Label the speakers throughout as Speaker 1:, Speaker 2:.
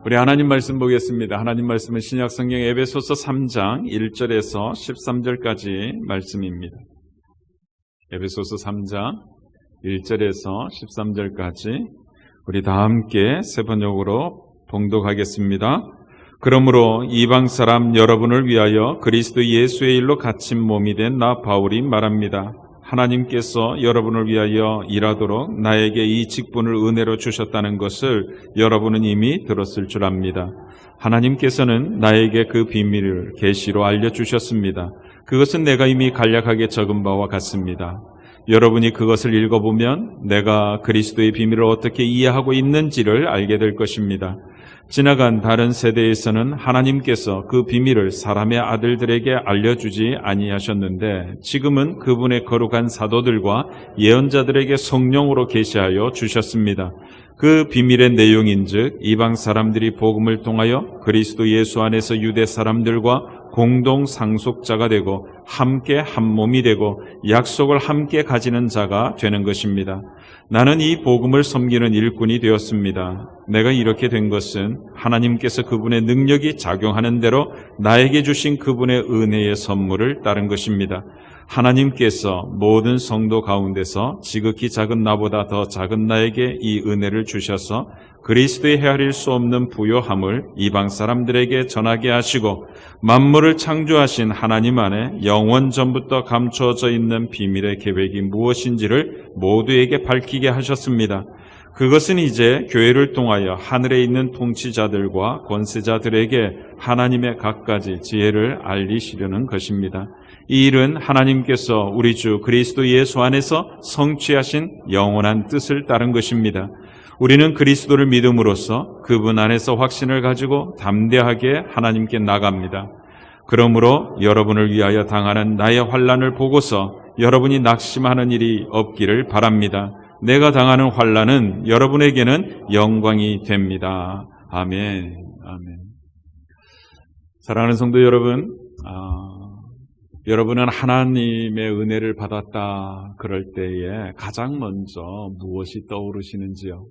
Speaker 1: 우리 하나님 말씀 보겠습니다. 하나님 말씀은 신약성경 에베소서 3장 1절에서 13절까지 말씀입니다. 에베소서 3장 1절에서 13절까지 우리 다 함께 세 번역으로 봉독하겠습니다. 그러므로 이방 사람 여러분을 위하여 그리스도 예수의 일로 갇힌 몸이 된 나 바울이 말합니다. 하나님께서 여러분을 위하여 일하도록 나에게 이 직분을 은혜로 주셨다는 것을 여러분은 이미 들었을 줄 압니다. 하나님께서는 나에게 그 비밀을 계시로 알려주셨습니다. 그것은 내가 이미 간략하게 적은 바와 같습니다. 여러분이 그것을 읽어보면 내가 그리스도의 비밀을 어떻게 이해하고 있는지를 알게 될 것입니다. 지나간 다른 세대에서는 하나님께서 그 비밀을 사람의 아들들에게 알려주지 아니하셨는데 지금은 그분의 거룩한 사도들과 예언자들에게 성령으로 계시하여 주셨습니다. 그 비밀의 내용인즉 이방 사람들이 복음을 통하여 그리스도 예수 안에서 유대 사람들과 공동 상속자가 되고 함께 한 몸이 되고 약속을 함께 가지는 자가 되는 것입니다. 나는 이 복음을 섬기는 일꾼이 되었습니다. 내가 이렇게 된 것은 하나님께서 그분의 능력이 작용하는 대로 나에게 주신 그분의 은혜의 선물을 따른 것입니다. 하나님께서 모든 성도 가운데서 지극히 작은 나보다 더 작은 나에게 이 은혜를 주셔서 그리스도의 헤아릴 수 없는 부요함을 이방 사람들에게 전하게 하시고 만물을 창조하신 하나님 안에 영원 전부터 감추어져 있는 비밀의 계획이 무엇인지를 모두에게 밝히게 하셨습니다. 그것은 이제 교회를 통하여 하늘에 있는 통치자들과 권세자들에게 하나님의 갖가지 지혜를 알리시려는 것입니다. 이 일은 하나님께서 우리 주 그리스도 예수 안에서 성취하신 영원한 뜻을 따른 것입니다. 우리는 그리스도를 믿음으로써 그분 안에서 확신을 가지고 담대하게 하나님께 나갑니다. 그러므로 여러분을 위하여 당하는 나의 환난을 보고서 여러분이 낙심하는 일이 없기를 바랍니다. 내가 당하는 환난은 여러분에게는 영광이 됩니다. 아멘. 아멘. 사랑하는 성도 여러분, 여러분은 하나님의 은혜를 받았다 그럴 때에 가장 먼저 무엇이 떠오르시는지요?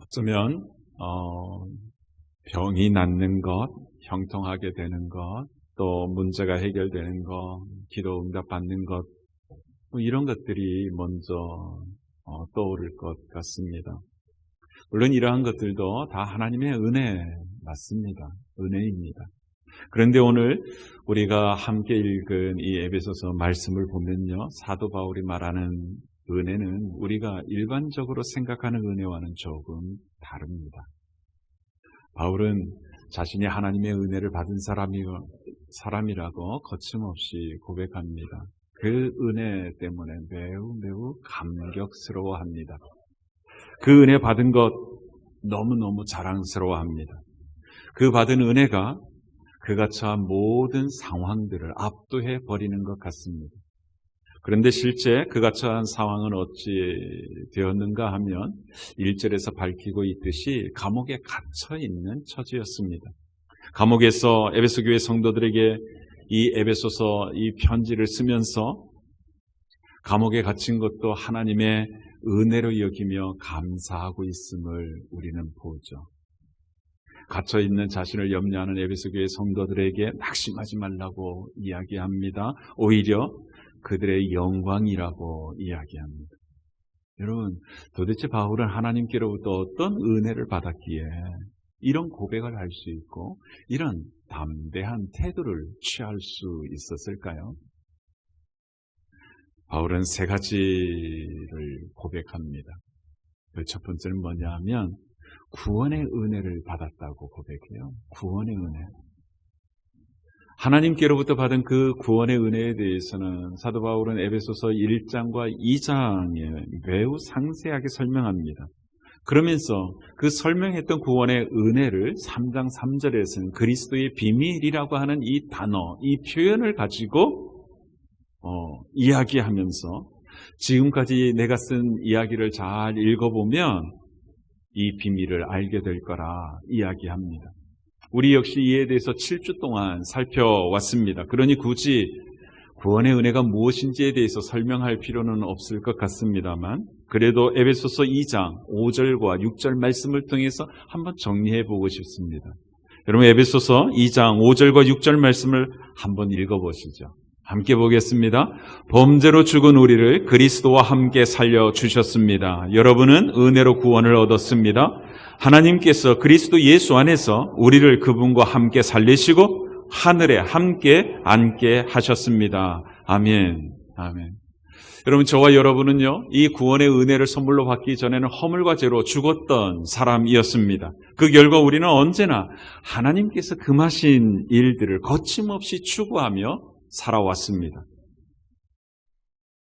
Speaker 1: 어쩌면 병이 낫는 것, 형통하게 되는 것, 또 문제가 해결되는 것, 기도 응답받는 것, 이런 것들이 먼저 떠오를 것 같습니다. 물론 이러한 것들도 다 하나님의 은혜 맞습니다. 은혜입니다. 그런데 오늘 우리가 함께 읽은 이 에베소서 말씀을 보면요, 사도 바울이 말하는 은혜는 우리가 일반적으로 생각하는 은혜와는 조금 다릅니다. 바울은 자신이 하나님의 은혜를 받은 사람이라고 거침없이 고백합니다. 그 은혜 때문에 매우 감격스러워합니다. 그 은혜 받은 것 너무너무 자랑스러워합니다. 그 받은 은혜가 그가 처한 모든 상황들을 압도해 버리는 것 같습니다. 그런데 실제 그가 처한 상황은 어찌 되었는가 하면 1절에서 밝히고 있듯이 감옥에 갇혀 있는 처지였습니다. 감옥에서 에베소 교회 성도들에게 이 에베소서 이 편지를 쓰면서 감옥에 갇힌 것도 하나님의 은혜로 여기며 감사하고 있음을 우리는 보죠. 갇혀있는 자신을 염려하는 에베소 교회 성도들에게 낙심하지 말라고 이야기합니다. 오히려 그들의 영광이라고 이야기합니다. 여러분, 도대체 바울은 하나님께로부터 어떤 은혜를 받았기에 이런 고백을 할 수 있고 이런 담대한 태도를 취할 수 있었을까요? 바울은 세 가지를 고백합니다. 그 첫 번째는 뭐냐 하면 구원의 은혜를 받았다고 고백해요. 구원의 은혜. 하나님께로부터 받은 그 구원의 은혜에 대해서는 사도 바울은 에베소서 1장과 2장에 매우 상세하게 설명합니다. 그러면서 그 설명했던 구원의 은혜를 3장 3절에서는 그리스도의 비밀이라고 하는 이 단어, 이 표현을 가지고 이야기하면서 지금까지 내가 쓴 이야기를 잘 읽어보면 이 비밀을 알게 될 거라 이야기합니다. 우리 역시 이에 대해서 7주 동안 살펴왔습니다. 그러니 굳이 구원의 은혜가 무엇인지에 대해서 설명할 필요는 없을 것 같습니다만 그래도 에베소서 2장 5절과 6절 말씀을 통해서 한번 정리해 보고 싶습니다. 여러분 에베소서 2장 5절과 6절 말씀을 한번 읽어보시죠. 함께 보겠습니다. 범죄로 죽은 우리를 그리스도와 함께 살려주셨습니다. 여러분은 은혜로 구원을 얻었습니다. 하나님께서 그리스도 예수 안에서 우리를 그분과 함께 살리시고 하늘에 함께 앉게 하셨습니다. 아멘. 아멘. 여러분 저와 여러분은요 이 구원의 은혜를 선물로 받기 전에는 허물과 죄로 죽었던 사람이었습니다. 그 결과 우리는 언제나 하나님께서 금하신 일들을 거침없이 추구하며 살아왔습니다.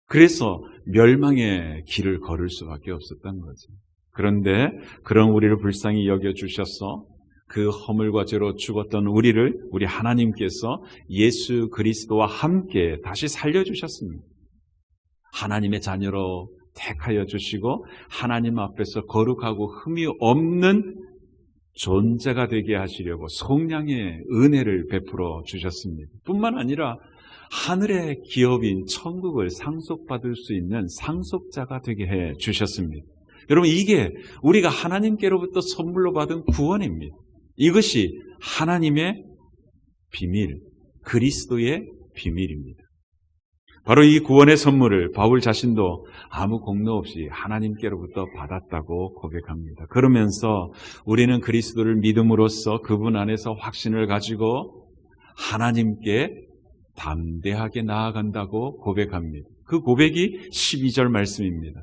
Speaker 1: 그래서 멸망의 길을 걸을 수밖에 없었던 거죠. 그런데 그런 우리를 불쌍히 여겨주셔서 그 허물과 죄로 죽었던 우리를 우리 하나님께서 예수 그리스도와 함께 다시 살려주셨습니다. 하나님의 자녀로 택하여 주시고 하나님 앞에서 거룩하고 흠이 없는 존재가 되게 하시려고 속량의 은혜를 베풀어 주셨습니다. 뿐만 아니라 하늘의 기업인 천국을 상속받을 수 있는 상속자가 되게 해 주셨습니다. 여러분 이게 우리가 하나님께로부터 선물로 받은 구원입니다. 이것이 하나님의 비밀, 그리스도의 비밀입니다. 바로 이 구원의 선물을 바울 자신도 아무 공로 없이 하나님께로부터 받았다고 고백합니다. 그러면서 우리는 그리스도를 믿음으로써 그분 안에서 확신을 가지고 하나님께 담대하게 나아간다고 고백합니다. 그 고백이 12절 말씀입니다.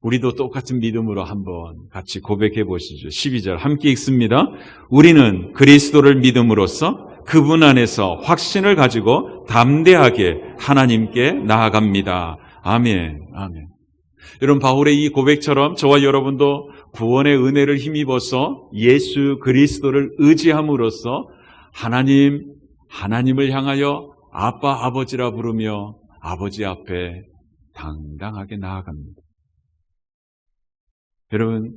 Speaker 1: 우리도 똑같은 믿음으로 한번 같이 고백해 보시죠. 12절 함께 읽습니다. 우리는 그리스도를 믿음으로써 그분 안에서 확신을 가지고 담대하게 하나님께 나아갑니다. 아멘. 아멘. 여러분 바울의 이 고백처럼 저와 여러분도 구원의 은혜를 힘입어서 예수 그리스도를 의지함으로써 하나님을 향하여 아빠 아버지라 부르며 아버지 앞에 당당하게 나아갑니다. 여러분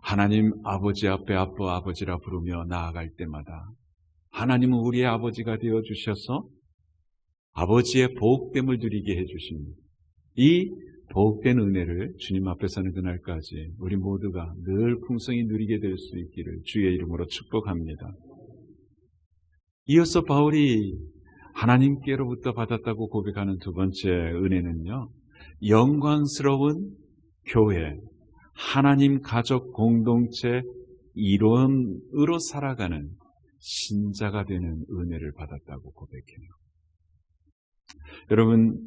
Speaker 1: 하나님 아버지 앞에 아빠 아버지라 부르며 나아갈 때마다 하나님은 우리의 아버지가 되어주셔서 아버지의 복됨을 누리게 해주십니다. 이 복된 은혜를 주님 앞에 서는 그날까지 우리 모두가 늘 풍성히 누리게 될 수 있기를 주의 이름으로 축복합니다. 이어서 바울이 하나님께로부터 받았다고 고백하는 두 번째 은혜는요, 영광스러운 교회, 하나님 가족 공동체 일원으로 살아가는 신자가 되는 은혜를 받았다고 고백해요. 여러분,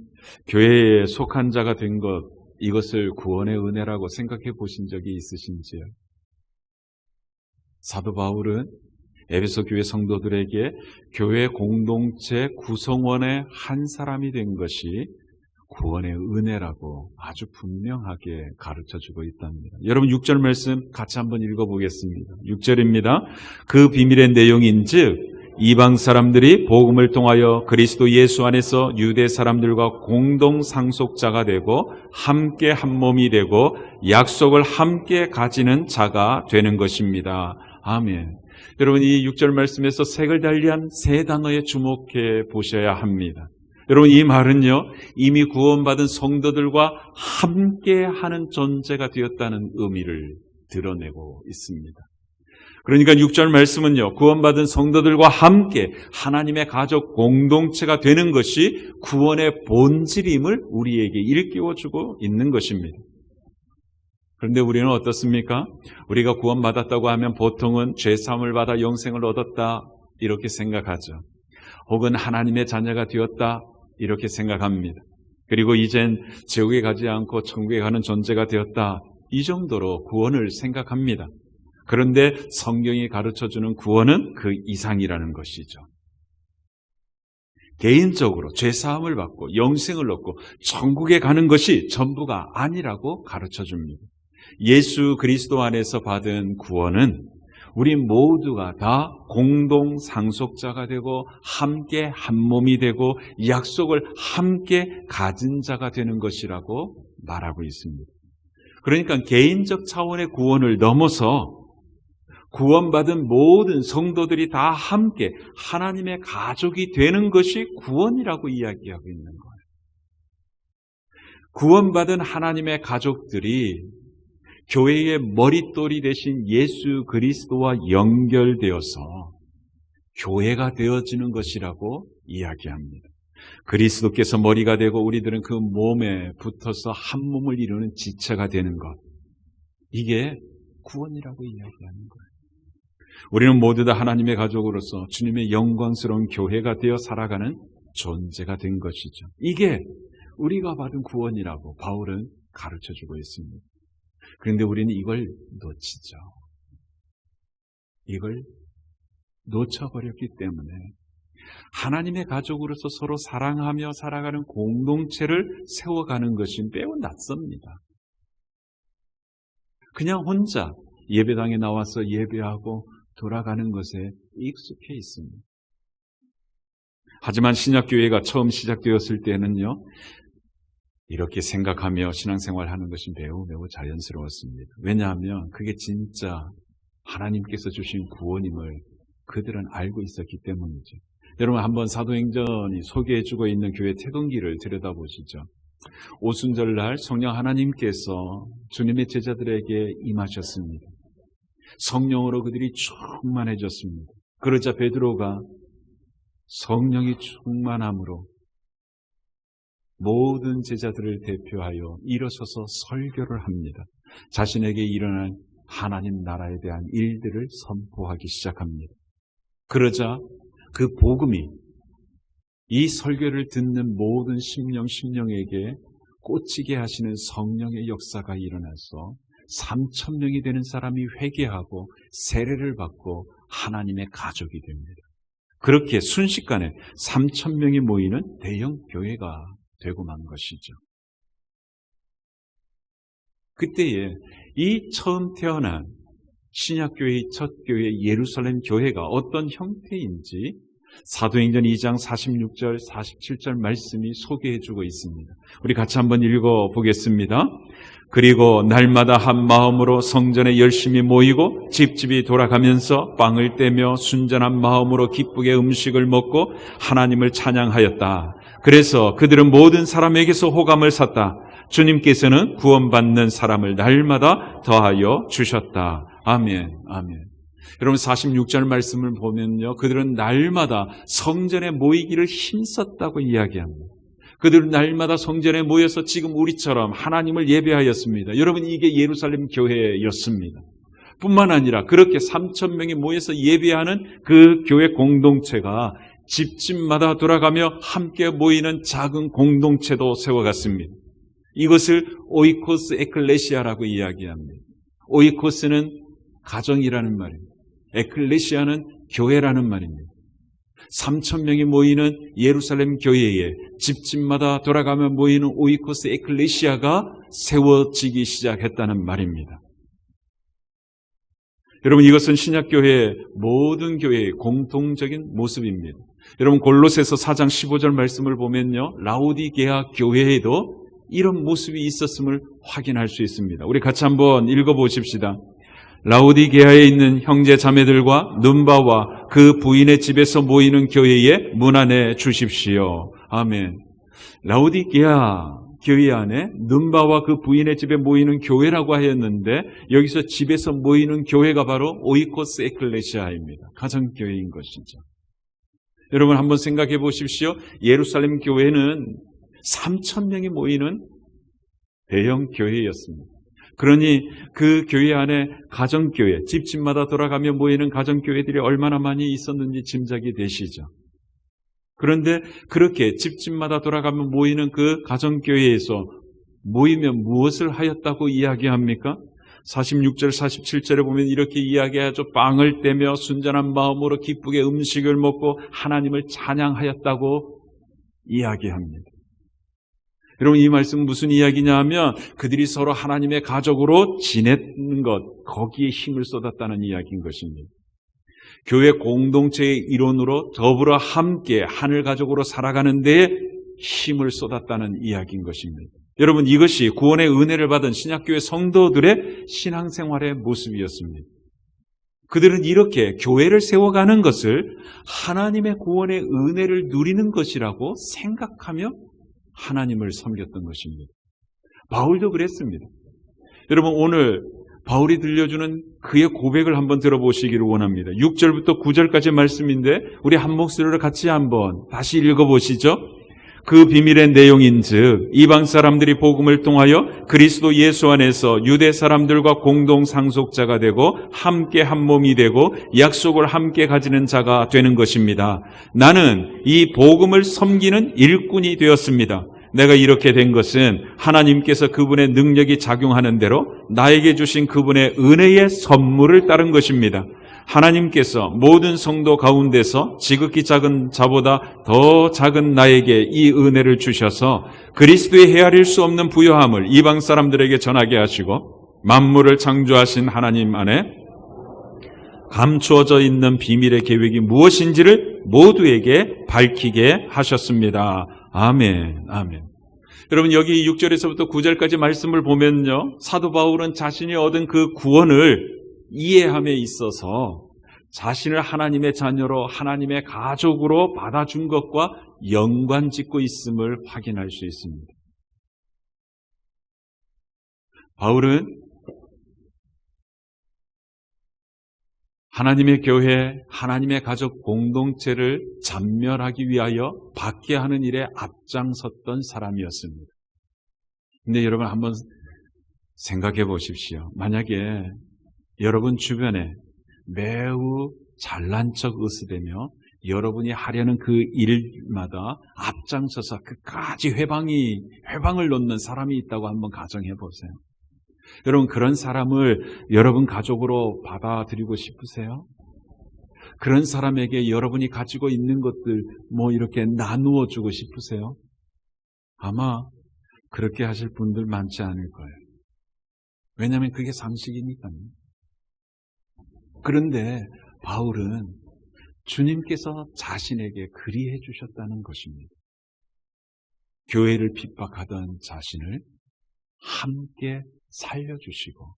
Speaker 1: 교회에 속한 자가 된 것, 이것을 구원의 은혜라고 생각해 보신 적이 있으신지요? 사도 바울은 에베소 교회 성도들에게 교회 공동체 구성원의 한 사람이 된 것이 구원의 은혜라고 아주 분명하게 가르쳐주고 있답니다. 여러분 6절 말씀 같이 한번 읽어보겠습니다. 6절입니다. 그 비밀의 내용인즉 이방 사람들이 복음을 통하여 그리스도 예수 안에서 유대 사람들과 공동 상속자가 되고 함께 한 몸이 되고 약속을 함께 가지는 자가 되는 것입니다. 아멘. 여러분 이 6절 말씀에서 색을 달리한 세 단어에 주목해 보셔야 합니다. 여러분 이 말은요, 이미 구원받은 성도들과 함께하는 존재가 되었다는 의미를 드러내고 있습니다. 그러니까 6절 말씀은요, 구원받은 성도들과 함께 하나님의 가족 공동체가 되는 것이 구원의 본질임을 우리에게 일깨워주고 있는 것입니다. 그런데 우리는 어떻습니까? 우리가 구원받았다고 하면 보통은 죄사함을 받아 영생을 얻었다 이렇게 생각하죠. 혹은 하나님의 자녀가 되었다 이렇게 생각합니다. 그리고 이젠 지옥에 가지 않고 천국에 가는 존재가 되었다 이 정도로 구원을 생각합니다. 그런데 성경이 가르쳐주는 구원은 그 이상이라는 것이죠. 개인적으로 죄사함을 받고 영생을 얻고 천국에 가는 것이 전부가 아니라고 가르쳐줍니다. 예수 그리스도 안에서 받은 구원은 우리 모두가 다 공동 상속자가 되고 함께 한 몸이 되고 약속을 함께 가진 자가 되는 것이라고 말하고 있습니다. 그러니까 개인적 차원의 구원을 넘어서 구원받은 모든 성도들이 다 함께 하나님의 가족이 되는 것이 구원이라고 이야기하고 있는 거예요. 구원받은 하나님의 가족들이 교회의 머릿돌이 되신 예수 그리스도와 연결되어서 교회가 되어지는 것이라고 이야기합니다. 그리스도께서 머리가 되고 우리들은 그 몸에 붙어서 한 몸을 이루는 지체가 되는 것. 이게 구원이라고 이야기하는 거예요. 우리는 모두 다 하나님의 가족으로서 주님의 영광스러운 교회가 되어 살아가는 존재가 된 것이죠. 이게 우리가 받은 구원이라고 바울은 가르쳐주고 있습니다. 그런데 우리는 이걸 놓치죠. 이걸 놓쳐버렸기 때문에 하나님의 가족으로서 서로 사랑하며 살아가는 공동체를 세워가는 것이 매우 낯섭니다. 그냥 혼자 예배당에 나와서 예배하고 돌아가는 것에 익숙해 있습니다. 하지만 신약교회가 처음 시작되었을 때는요, 이렇게 생각하며 신앙생활하는 것이 매우 자연스러웠습니다. 왜냐하면 그게 진짜 하나님께서 주신 구원임을 그들은 알고 있었기 때문이죠. 여러분 한번 사도행전이 소개해주고 있는 교회 태동기를 들여다보시죠. 오순절날 성령 하나님께서 주님의 제자들에게 임하셨습니다. 성령으로 그들이 충만해졌습니다. 그러자 베드로가 성령이 충만함으로 모든 제자들을 대표하여 일어서서 설교를 합니다. 자신에게 일어난 하나님 나라에 대한 일들을 선포하기 시작합니다. 그러자 그 복음이 이 설교를 듣는 모든 심령에게 꽂히게 하시는 성령의 역사가 일어나서 3,000명이 되는 사람이 회개하고 세례를 받고 하나님의 가족이 됩니다. 그렇게 순식간에 3,000명이 모이는 대형 교회가 되고 만 것이죠. 그때에 이 처음 태어난 신약교회의 첫 교회 예루살렘 교회가 어떤 형태인지 사도행전 2장 46절 47절 말씀이 소개해주고 있습니다. 우리 같이 한번 읽어보겠습니다. 그리고 날마다 한 마음으로 성전에 열심히 모이고 집집이 돌아가면서 빵을 떼며 순전한 마음으로 기쁘게 음식을 먹고 하나님을 찬양하였다. 그래서 그들은 모든 사람에게서 호감을 샀다. 주님께서는 구원받는 사람을 날마다 더하여 주셨다. 아멘, 아멘. 여러분 46절 말씀을 보면요, 그들은 날마다 성전에 모이기를 힘썼다고 이야기합니다. 그들은 날마다 성전에 모여서 지금 우리처럼 하나님을 예배하였습니다. 여러분 이게 예루살렘 교회였습니다. 뿐만 아니라 그렇게 3,000명이 모여서 예배하는 그 교회 공동체가 집집마다 돌아가며 함께 모이는 작은 공동체도 세워갔습니다. 이것을 오이코스 에클레시아라고 이야기합니다. 오이코스는 가정이라는 말입니다. 에클레시아는 교회라는 말입니다. 3,000명이 모이는 예루살렘 교회에 집집마다 돌아가며 모이는 오이코스 에클레시아가 세워지기 시작했다는 말입니다. 여러분 이것은 신약교회의 모든 교회의 공통적인 모습입니다. 여러분 골로새서 4장 15절 말씀을 보면요, 라오디게아 교회에도 이런 모습이 있었음을 확인할 수 있습니다. 우리 같이 한번 읽어보십시다. 라오디게아에 있는 형제 자매들과 눈바와 그 부인의 집에서 모이는 교회에 문안해 주십시오. 아멘. 라오디게아 교회 안에 눈바와 그 부인의 집에 모이는 교회라고 하였는데 여기서 집에서 모이는 교회가 바로 오이코스 에클레시아입니다. 가정교회인 것이죠. 여러분 한번 생각해 보십시오. 예루살렘 교회는 3,000명이 모이는 대형 교회였습니다. 그러니 그 교회 안에 가정교회, 집집마다 돌아가며 모이는 가정교회들이 얼마나 많이 있었는지 짐작이 되시죠. 그런데 그렇게 집집마다 돌아가며 모이는 그 가정교회에서 모이면 무엇을 하였다고 이야기합니까? 46절, 47절에 보면 이렇게 이야기하죠. 빵을 떼며 순전한 마음으로 기쁘게 음식을 먹고 하나님을 찬양하였다고 이야기합니다. 여러분 이 말씀 무슨 이야기냐 하면 그들이 서로 하나님의 가족으로 지냈는 것, 거기에 힘을 쏟았다는 이야기인 것입니다. 교회 공동체의 일원으로 더불어 함께 하늘 가족으로 살아가는 데에 힘을 쏟았다는 이야기인 것입니다. 여러분 이것이 구원의 은혜를 받은 신약교회 성도들의 신앙생활의 모습이었습니다. 그들은 이렇게 교회를 세워가는 것을 하나님의 구원의 은혜를 누리는 것이라고 생각하며 하나님을 섬겼던 것입니다. 바울도 그랬습니다. 여러분, 오늘 바울이 들려주는 그의 고백을 한번 들어보시기를 원합니다. 6절부터 9절까지 말씀인데 우리 한 목소리로 같이 한번 다시 읽어보시죠. 그 비밀의 내용인즉 이방 사람들이 복음을 통하여 그리스도 예수 안에서 유대 사람들과 공동 상속자가 되고 함께 한 몸이 되고 약속을 함께 가지는 자가 되는 것입니다. 나는 이 복음을 섬기는 일꾼이 되었습니다. 내가 이렇게 된 것은 하나님께서 그분의 능력이 작용하는 대로 나에게 주신 그분의 은혜의 선물을 따른 것입니다. 하나님께서 모든 성도 가운데서 지극히 작은 자보다 더 작은 나에게 이 은혜를 주셔서 그리스도의 헤아릴 수 없는 부요함을 이방 사람들에게 전하게 하시고 만물을 창조하신 하나님 안에 감추어져 있는 비밀의 계획이 무엇인지를 모두에게 밝히게 하셨습니다. 아멘, 아멘. 여러분, 여기 6절에서부터 9절까지 말씀을 보면요, 사도 바울은 자신이 얻은 그 구원을 이해함에 있어서 자신을 하나님의 자녀로 하나님의 가족으로 받아준 것과 연관짓고 있음을 확인할 수 있습니다. 바울은 하나님의 교회, 하나님의 가족 공동체를 잔멸하기 위하여 받게 하는 일에 앞장섰던 사람이었습니다. 근데 여러분 한번 생각해 보십시오. 만약에 여러분 주변에 매우 잘난 척 으스대며 여러분이 하려는 그 일마다 앞장서서 끝까지 회방을 놓는 사람이 있다고 한번 가정해 보세요. 여러분, 그런 사람을 여러분 가족으로 받아들이고 싶으세요? 그런 사람에게 여러분이 가지고 있는 것들 이렇게 나누어 주고 싶으세요? 아마 그렇게 하실 분들 많지 않을 거예요. 왜냐하면 그게 상식이니까요. 그런데 바울은 주님께서 자신에게 그리해 주셨다는 것입니다. 교회를 핍박하던 자신을 함께 살려주시고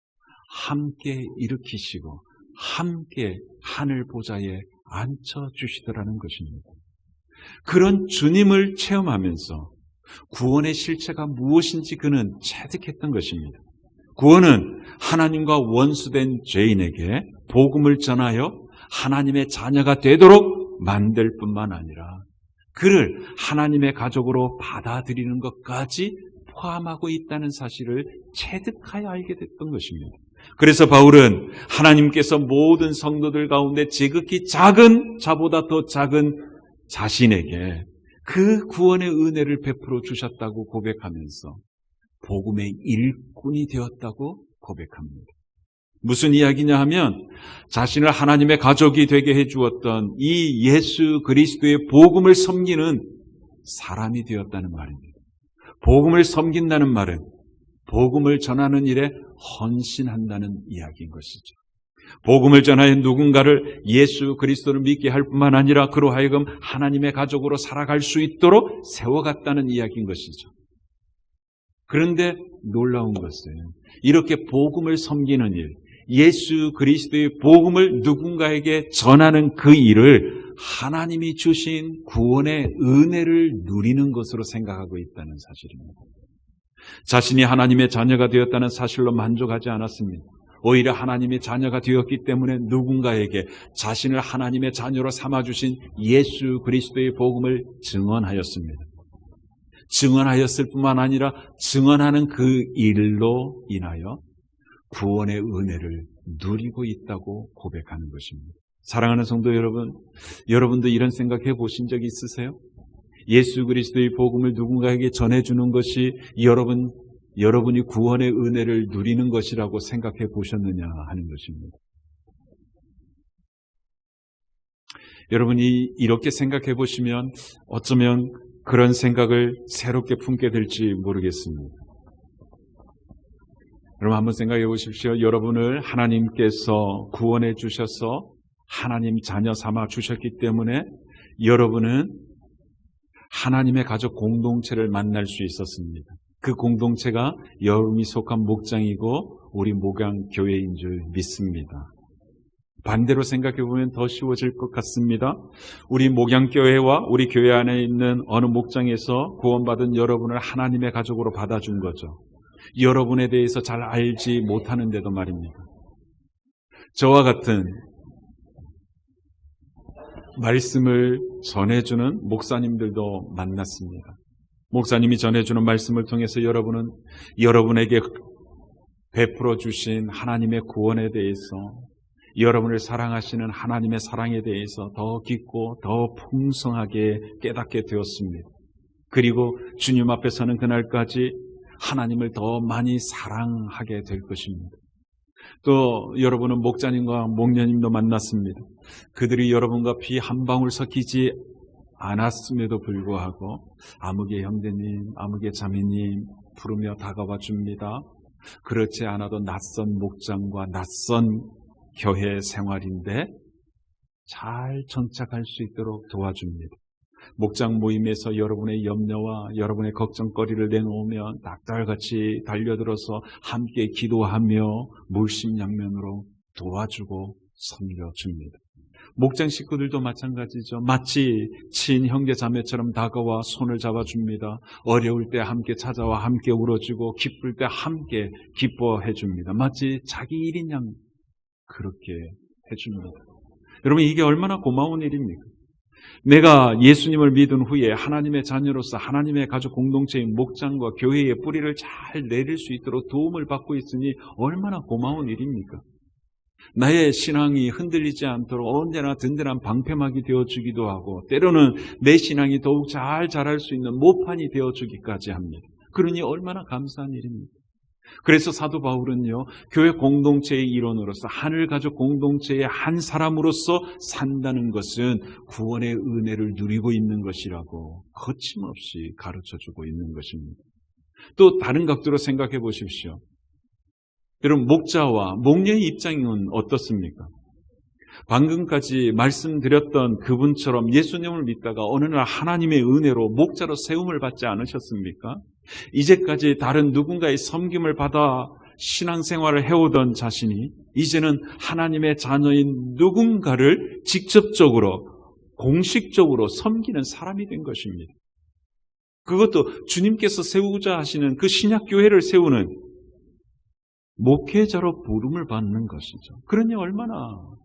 Speaker 1: 함께 일으키시고 함께 하늘 보좌에 앉혀주시더라는 것입니다. 그런 주님을 체험하면서 구원의 실체가 무엇인지 그는 체득했던 것입니다. 구원은 하나님과 원수된 죄인에게 복음을 전하여 하나님의 자녀가 되도록 만들 뿐만 아니라 그를 하나님의 가족으로 받아들이는 것까지 포함하고 있다는 사실을 체득하여 알게 됐던 것입니다. 그래서 바울은 하나님께서 모든 성도들 가운데 지극히 작은 자보다 더 작은 자신에게 그 구원의 은혜를 베풀어 주셨다고 고백하면서 복음의 일꾼이 되었다고 고백합니다. 무슨 이야기냐 하면 자신을 하나님의 가족이 되게 해주었던 이 예수 그리스도의 복음을 섬기는 사람이 되었다는 말입니다. 복음을 섬긴다는 말은 복음을 전하는 일에 헌신한다는 이야기인 것이죠. 복음을 전하여 누군가를 예수 그리스도를 믿게 할 뿐만 아니라 그로 하여금 하나님의 가족으로 살아갈 수 있도록 세워갔다는 이야기인 것이죠. 그런데 놀라운 것은 이렇게 복음을 섬기는 일, 예수 그리스도의 복음을 누군가에게 전하는 그 일을 하나님이 주신 구원의 은혜를 누리는 것으로 생각하고 있다는 사실입니다. 자신이 하나님의 자녀가 되었다는 사실로 만족하지 않았습니다. 오히려 하나님의 자녀가 되었기 때문에 누군가에게 자신을 하나님의 자녀로 삼아주신 예수 그리스도의 복음을 증언하였습니다. 증언하였을 뿐만 아니라 증언하는 그 일로 인하여 구원의 은혜를 누리고 있다고 고백하는 것입니다. 사랑하는 성도 여러분, 여러분도 이런 생각해 보신 적이 있으세요? 예수 그리스도의 복음을 누군가에게 전해주는 것이 여러분이 구원의 은혜를 누리는 것이라고 생각해 보셨느냐 하는 것입니다. 여러분이 이렇게 생각해 보시면 어쩌면 그런 생각을 새롭게 품게 될지 모르겠습니다. 여러분 한번 생각해 보십시오. 여러분을 하나님께서 구원해 주셔서 하나님 자녀 삼아 주셨기 때문에 여러분은 하나님의 가족 공동체를 만날 수 있었습니다. 그 공동체가 여러분이 속한 목장이고 우리 목양교회인 줄 믿습니다. 반대로 생각해 보면 더 쉬워질 것 같습니다. 우리 목양교회와 우리 교회 안에 있는 어느 목장에서 구원받은 여러분을 하나님의 가족으로 받아준 거죠. 여러분에 대해서 잘 알지 못하는데도 말입니다. 저와 같은 말씀을 전해주는 목사님들도 만났습니다. 목사님이 전해주는 말씀을 통해서 여러분은 여러분에게 베풀어 주신 하나님의 구원에 대해서, 여러분을 사랑하시는 하나님의 사랑에 대해서 더 깊고 더 풍성하게 깨닫게 되었습니다. 그리고 주님 앞에 서는 그날까지 하나님을 더 많이 사랑하게 될 것입니다. 또 여러분은 목자님과 목녀님도 만났습니다. 그들이 여러분과 피 한 방울 섞이지 않았음에도 불구하고 아무개 형제님, 아무개 자매님 부르며 다가와 줍니다. 그렇지 않아도 낯선 목장과 낯선 교회 생활인데 잘 정착할 수 있도록 도와줍니다. 목장 모임에서 여러분의 염려와 여러분의 걱정거리를 내놓으면 닭달같이 달려들어서 함께 기도하며 물심양면으로 도와주고 섬겨줍니다. 목장 식구들도 마찬가지죠. 마치 친형제 자매처럼 다가와 손을 잡아줍니다. 어려울 때 함께 찾아와 함께 울어주고 기쁠 때 함께 기뻐해 줍니다. 마치 자기 일인 양 그렇게 해줍니다. 여러분, 이게 얼마나 고마운 일입니까? 내가 예수님을 믿은 후에 하나님의 자녀로서 하나님의 가족 공동체인 목장과 교회의 뿌리를 잘 내릴 수 있도록 도움을 받고 있으니 얼마나 고마운 일입니까? 나의 신앙이 흔들리지 않도록 언제나 든든한 방패막이 되어주기도 하고, 때로는 내 신앙이 더욱 잘 자랄 수 있는 모판이 되어주기까지 합니다. 그러니 얼마나 감사한 일입니까? 그래서 사도 바울은요, 교회 공동체의 일원으로서, 하늘가족 공동체의 한 사람으로서 산다는 것은 구원의 은혜를 누리고 있는 것이라고 거침없이 가르쳐주고 있는 것입니다. 또 다른 각도로 생각해 보십시오. 여러분, 목자와 목녀의 입장은 어떻습니까? 방금까지 말씀드렸던 그분처럼 예수님을 믿다가 어느 날 하나님의 은혜로 목자로 세움을 받지 않으셨습니까? 이제까지 다른 누군가의 섬김을 받아 신앙생활을 해오던 자신이 이제는 하나님의 자녀인 누군가를 직접적으로 공식적으로 섬기는 사람이 된 것입니다. 그것도 주님께서 세우고자 하시는 그 신약교회를 세우는 목회자로 부름을 받는 것이죠. 그러니 얼마나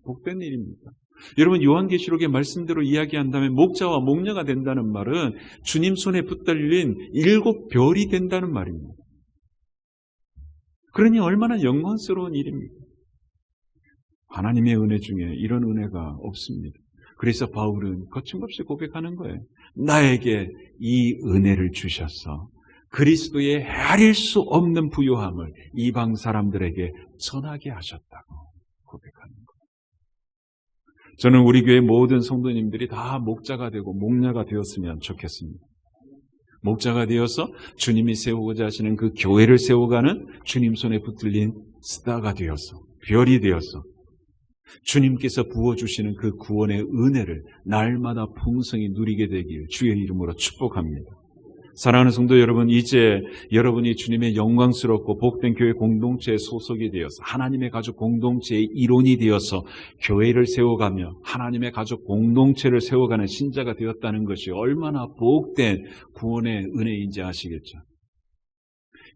Speaker 1: 복된 일입니까? 여러분, 요한계시록의 말씀대로 이야기한다면 목자와 목녀가 된다는 말은 주님 손에 붙들린 7별이 된다는 말입니다. 그러니 얼마나 영광스러운 일입니까? 하나님의 은혜 중에 이런 은혜가 없습니다. 그래서 바울은 거침없이 고백하는 거예요. 나에게 이 은혜를 주셔서 그리스도의 헤아릴 수 없는 부요함을 이방 사람들에게 전하게 하셨다고 고백하는 거예요. 저는 우리 교회 모든 성도님들이 다 목자가 되고 목녀가 되었으면 좋겠습니다. 목자가 되어서 주님이 세우고자 하시는 그 교회를 세워가는 주님 손에 붙들린 스타가 되어서, 별이 되어서 주님께서 부어주시는 그 구원의 은혜를 날마다 풍성히 누리게 되길 주의 이름으로 축복합니다. 사랑하는 성도 여러분, 이제 여러분이 주님의 영광스럽고 복된 교회 공동체에 소속이 되어서 하나님의 가족 공동체의 일원이 되어서 교회를 세워가며 하나님의 가족 공동체를 세워가는 신자가 되었다는 것이 얼마나 복된 구원의 은혜인지 아시겠죠?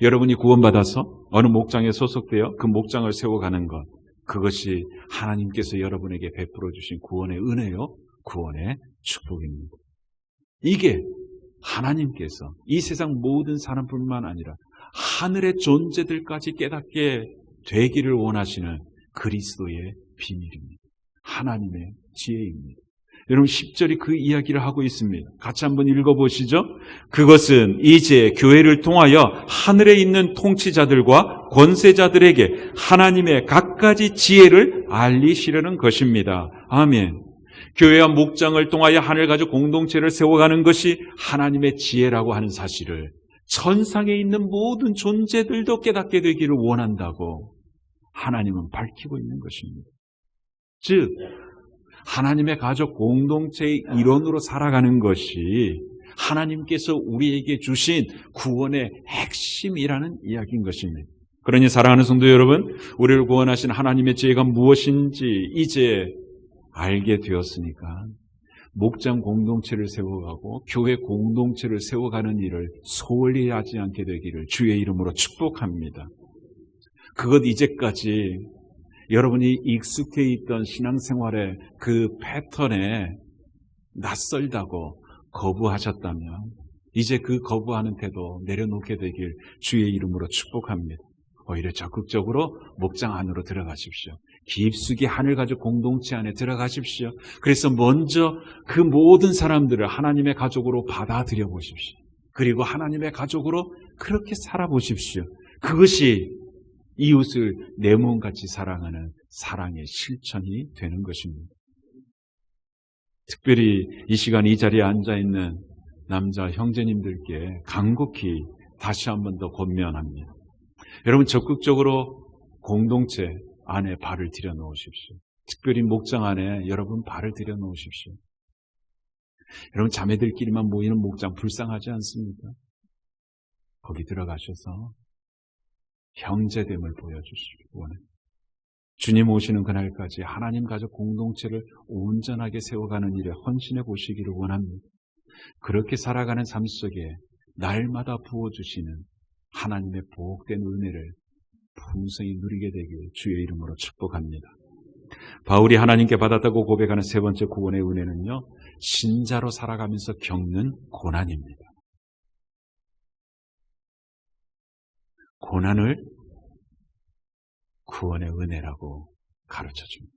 Speaker 1: 여러분이 구원받아서 어느 목장에 소속되어 그 목장을 세워가는 것, 그것이 하나님께서 여러분에게 베풀어 주신 구원의 은혜요, 구원의 축복입니다. 이게 하나님께서 이 세상 모든 사람뿐만 아니라 하늘의 존재들까지 깨닫게 되기를 원하시는 그리스도의 비밀입니다. 하나님의 지혜입니다. 여러분, 10절이 그 이야기를 하고 있습니다. 같이 한번 읽어보시죠. 그것은 이제 교회를 통하여 하늘에 있는 통치자들과 권세자들에게 하나님의 갖가지 지혜를 알리시려는 것입니다. 아멘. 교회와 목장을 통하여 하늘가족 공동체를 세워가는 것이 하나님의 지혜라고 하는 사실을 천상에 있는 모든 존재들도 깨닫게 되기를 원한다고 하나님은 밝히고 있는 것입니다. 즉, 하나님의 가족 공동체의 일원으로 살아가는 것이 하나님께서 우리에게 주신 구원의 핵심이라는 이야기인 것입니다. 그러니 사랑하는 성도 여러분, 우리를 구원하신 하나님의 지혜가 무엇인지 이제 알게 되었으니까 목장 공동체를 세워가고 교회 공동체를 세워가는 일을 소홀히 하지 않게 되기를 주의 이름으로 축복합니다. 그것 이제까지 여러분이 익숙해 있던 신앙생활의 그 패턴에 낯설다고 거부하셨다면 이제 그 거부하는 태도 내려놓게 되길 주의 이름으로 축복합니다. 오히려 적극적으로 목장 안으로 들어가십시오. 깊숙이 하늘 가족 공동체 안에 들어가십시오. 그래서 먼저 그 모든 사람들을 하나님의 가족으로 받아들여 보십시오. 그리고 하나님의 가족으로 그렇게 살아보십시오. 그것이 이웃을 내 몸같이 사랑하는 사랑의 실천이 되는 것입니다. 특별히 이 시간 이 자리에 앉아있는 남자 형제님들께 간곡히 다시 한 번 더 권면합니다. 여러분 적극적으로 공동체 안에 발을 들여 놓으십시오. 특별히 목장 안에 여러분 발을 들여 놓으십시오. 여러분 자매들끼리만 모이는 목장 불쌍하지 않습니까? 거기 들어가셔서 형제됨을 보여주시기 원해요. 주님 오시는 그날까지 하나님 가족 공동체를 온전하게 세워가는 일에 헌신해 보시기를 원합니다. 그렇게 살아가는 삶 속에 날마다 부어주시는 하나님의 복된 은혜를 풍성히 누리게 되길 주의 이름으로 축복합니다. 바울이 하나님께 받았다고 고백하는 세 번째 구원의 은혜는요, 신자로 살아가면서 겪는 고난입니다. 고난을 구원의 은혜라고 가르쳐줍니다.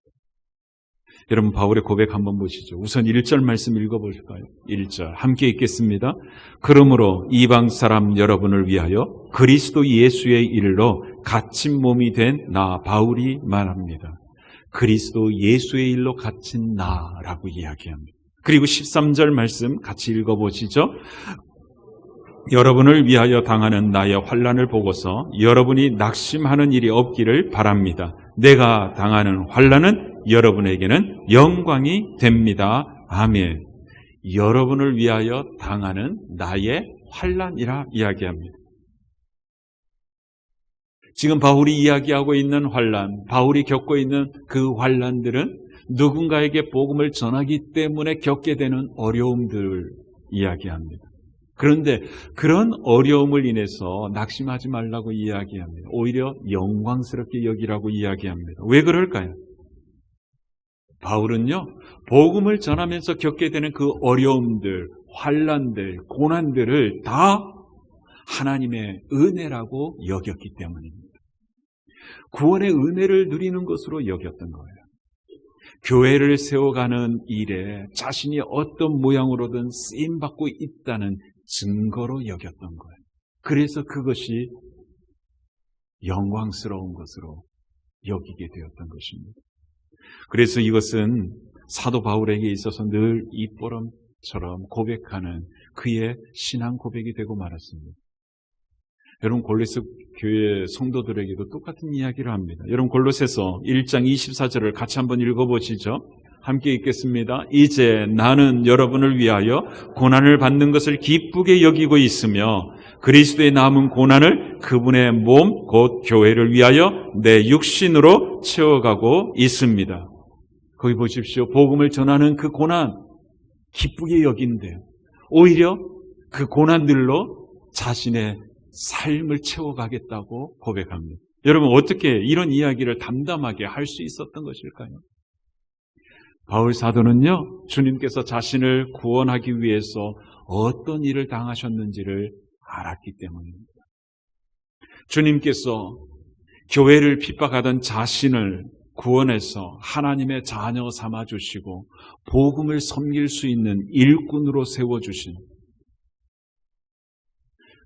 Speaker 1: 여러분 바울의 고백 한번 보시죠. 우선 1절 말씀 읽어보실까요? 1절 함께 읽겠습니다. 그러므로 이방 사람 여러분을 위하여 그리스도 예수의 일로 갇힌 몸이 된 나 바울이 말합니다. 그리스도 예수의 일로 갇힌 나라고 이야기합니다. 그리고 13절 말씀 같이 읽어보시죠. 여러분을 위하여 당하는 나의 환난을 보고서 여러분이 낙심하는 일이 없기를 바랍니다. 내가 당하는 환난은 여러분에게는 영광이 됩니다. 아멘. 여러분을 위하여 당하는 나의 환난이라 이야기합니다. 지금 바울이 이야기하고 있는 환난, 바울이 겪고 있는 그 환난들은 누군가에게 복음을 전하기 때문에 겪게 되는 어려움들을 이야기합니다. 그런데 그런 어려움을 인해서 낙심하지 말라고 이야기합니다. 오히려 영광스럽게 여기라고 이야기합니다. 왜 그럴까요? 바울은요, 복음을 전하면서 겪게 되는 그 어려움들, 환난들, 고난들을 다 하나님의 은혜라고 여겼기 때문입니다. 구원의 은혜를 누리는 것으로 여겼던 거예요. 교회를 세워가는 일에 자신이 어떤 모양으로든 쓰임받고 있다는 증거로 여겼던 거예요. 그래서 그것이 영광스러운 것으로 여기게 되었던 것입니다. 그래서 이것은 사도 바울에게 있어서 늘 입버릇처럼 고백하는 그의 신앙 고백이 되고 말았습니다. 여러분 골로새 교회 성도들에게도 똑같은 이야기를 합니다. 여러분 골로새서 1장 24절을 같이 한번 읽어보시죠. 함께 읽겠습니다. 이제 나는 여러분을 위하여 고난을 받는 것을 기쁘게 여기고 있으며 그리스도의 남은 고난을 그분의 몸 곧 교회를 위하여 내 육신으로 채워가고 있습니다. 거기 보십시오. 복음을 전하는 그 고난 기쁘게 여긴대요. 오히려 그 고난들로 자신의 삶을 채워가겠다고 고백합니다. 여러분 어떻게 이런 이야기를 담담하게 할 수 있었던 것일까요? 바울 사도는요, 주님께서 자신을 구원하기 위해서 어떤 일을 당하셨는지를 알았기 때문입니다. 주님께서 교회를 핍박하던 자신을 구원해서 하나님의 자녀 삼아주시고 복음을 섬길 수 있는 일꾼으로 세워주신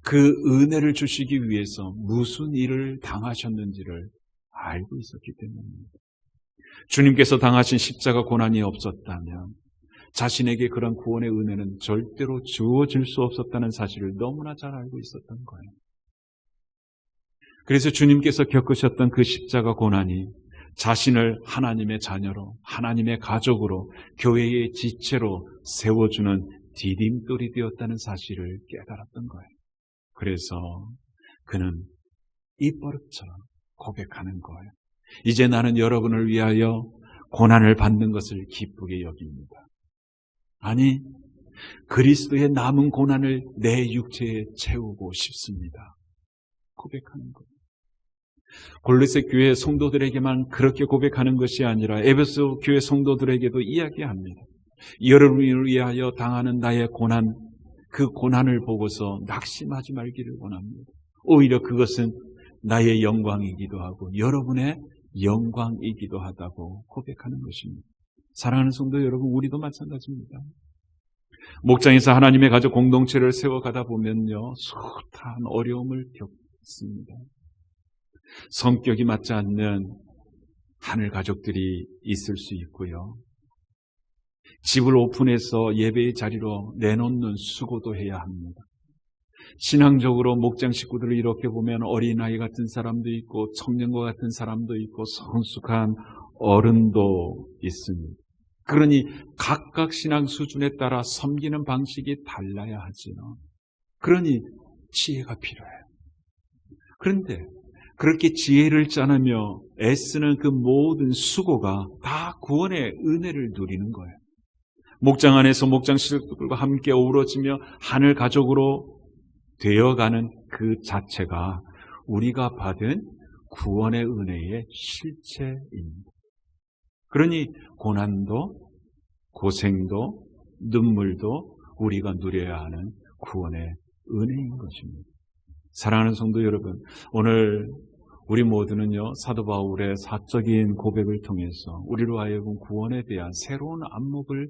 Speaker 1: 그 은혜를 주시기 위해서 무슨 일을 당하셨는지를 알고 있었기 때문입니다. 주님께서 당하신 십자가 고난이 없었다면 자신에게 그런 구원의 은혜는 절대로 주어질 수 없었다는 사실을 너무나 잘 알고 있었던 거예요. 그래서 주님께서 겪으셨던 그 십자가 고난이 자신을 하나님의 자녀로, 하나님의 가족으로, 교회의 지체로 세워주는 디딤돌이 되었다는 사실을 깨달았던 거예요. 그래서 그는 입버릇처럼 고백하는 거예요. 이제 나는 여러분을 위하여 고난을 받는 것을 기쁘게 여깁니다. 아니, 그리스도의 남은 고난을 내 육체에 채우고 싶습니다. 고백하는 거예요. 골로새 교회 성도들에게만 그렇게 고백하는 것이 아니라 에베소 교회 성도들에게도 이야기합니다. 여러분을 위하여 당하는 나의 고난, 그 고난을 보고서 낙심하지 말기를 원합니다. 오히려 그것은 나의 영광이기도 하고 여러분의 영광이기도 하다고 고백하는 것입니다. 사랑하는 성도 여러분, 우리도 마찬가지입니다. 목장에서 하나님의 가족 공동체를 세워가다 보면요, 숱한 어려움을 겪습니다. 성격이 맞지 않는 하늘 가족들이 있을 수 있고요. 집을 오픈해서 예배의 자리로 내놓는 수고도 해야 합니다. 신앙적으로 목장 식구들을 이렇게 보면 어린아이 같은 사람도 있고 청년과 같은 사람도 있고 성숙한 어른도 있습니다. 그러니 각각 신앙 수준에 따라 섬기는 방식이 달라야 하지요. 그러니 지혜가 필요해요. 그런데 그렇게 지혜를 짜내며 애쓰는 그 모든 수고가 다 구원의 은혜를 누리는 거예요. 목장 안에서 목장 식구들과 함께 어우러지며 하늘 가족으로 되어가는 그 자체가 우리가 받은 구원의 은혜의 실체입니다. 그러니 고난도 고생도 눈물도 우리가 누려야 하는 구원의 은혜인 것입니다. 사랑하는 성도 여러분, 오늘 우리 모두는요, 사도 바울의 사적인 고백을 통해서 우리로 하여금 구원에 대한 새로운 안목을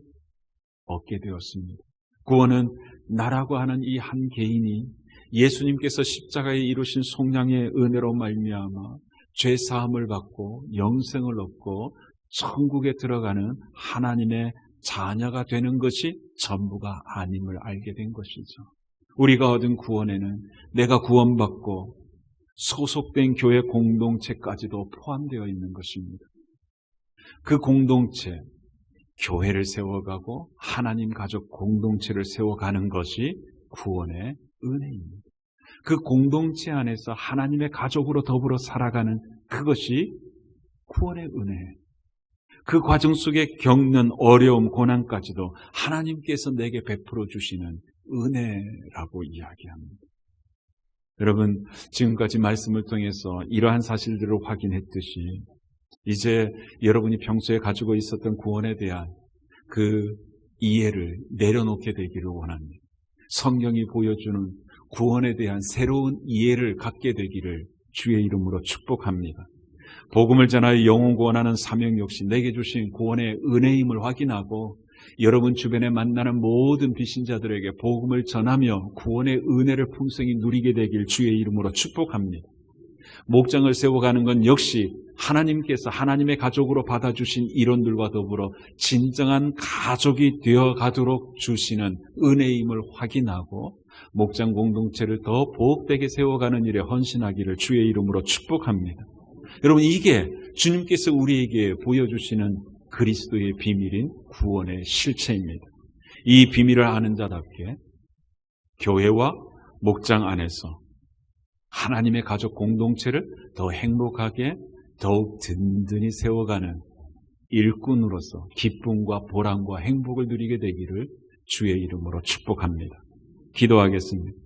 Speaker 1: 얻게 되었습니다. 구원은 나라고 하는 이 한 개인이 예수님께서 십자가에 이루신 속량의 은혜로 말미암아 죄 사함을 받고 영생을 얻고 천국에 들어가는 하나님의 자녀가 되는 것이 전부가 아님을 알게 된 것이죠. 우리가 얻은 구원에는 내가 구원받고 소속된 교회 공동체까지도 포함되어 있는 것입니다. 그 공동체, 교회를 세워가고 하나님 가족 공동체를 세워가는 것이 구원의 은혜입니다. 그 공동체 안에서 하나님의 가족으로 더불어 살아가는 그것이 구원의 은혜예요. 그 과정 속에 겪는 어려움, 고난까지도 하나님께서 내게 베풀어 주시는 은혜라고 이야기합니다. 여러분, 지금까지 말씀을 통해서 이러한 사실들을 확인했듯이 이제 여러분이 평소에 가지고 있었던 구원에 대한 그 이해를 내려놓게 되기를 원합니다. 성경이 보여주는 구원에 대한 새로운 이해를 갖게 되기를 주의 이름으로 축복합니다. 복음을 전하여 영혼 구원하는 사명 역시 내게 주신 구원의 은혜임을 확인하고 여러분 주변에 만나는 모든 비신자들에게 복음을 전하며 구원의 은혜를 풍성히 누리게 되길 주의 이름으로 축복합니다. 목장을 세워가는 건 역시 하나님께서 하나님의 가족으로 받아주신 일원들과 더불어 진정한 가족이 되어가도록 주시는 은혜임을 확인하고 목장 공동체를 더 보복되게 세워가는 일에 헌신하기를 주의 이름으로 축복합니다. 여러분, 이게 주님께서 우리에게 보여주시는 그리스도의 비밀인 구원의 실체입니다. 이 비밀을 아는 자답게 교회와 목장 안에서 하나님의 가족 공동체를 더 행복하게 더욱 든든히 세워가는 일꾼으로서 기쁨과 보람과 행복을 누리게 되기를 주의 이름으로 축복합니다. 기도하겠습니다.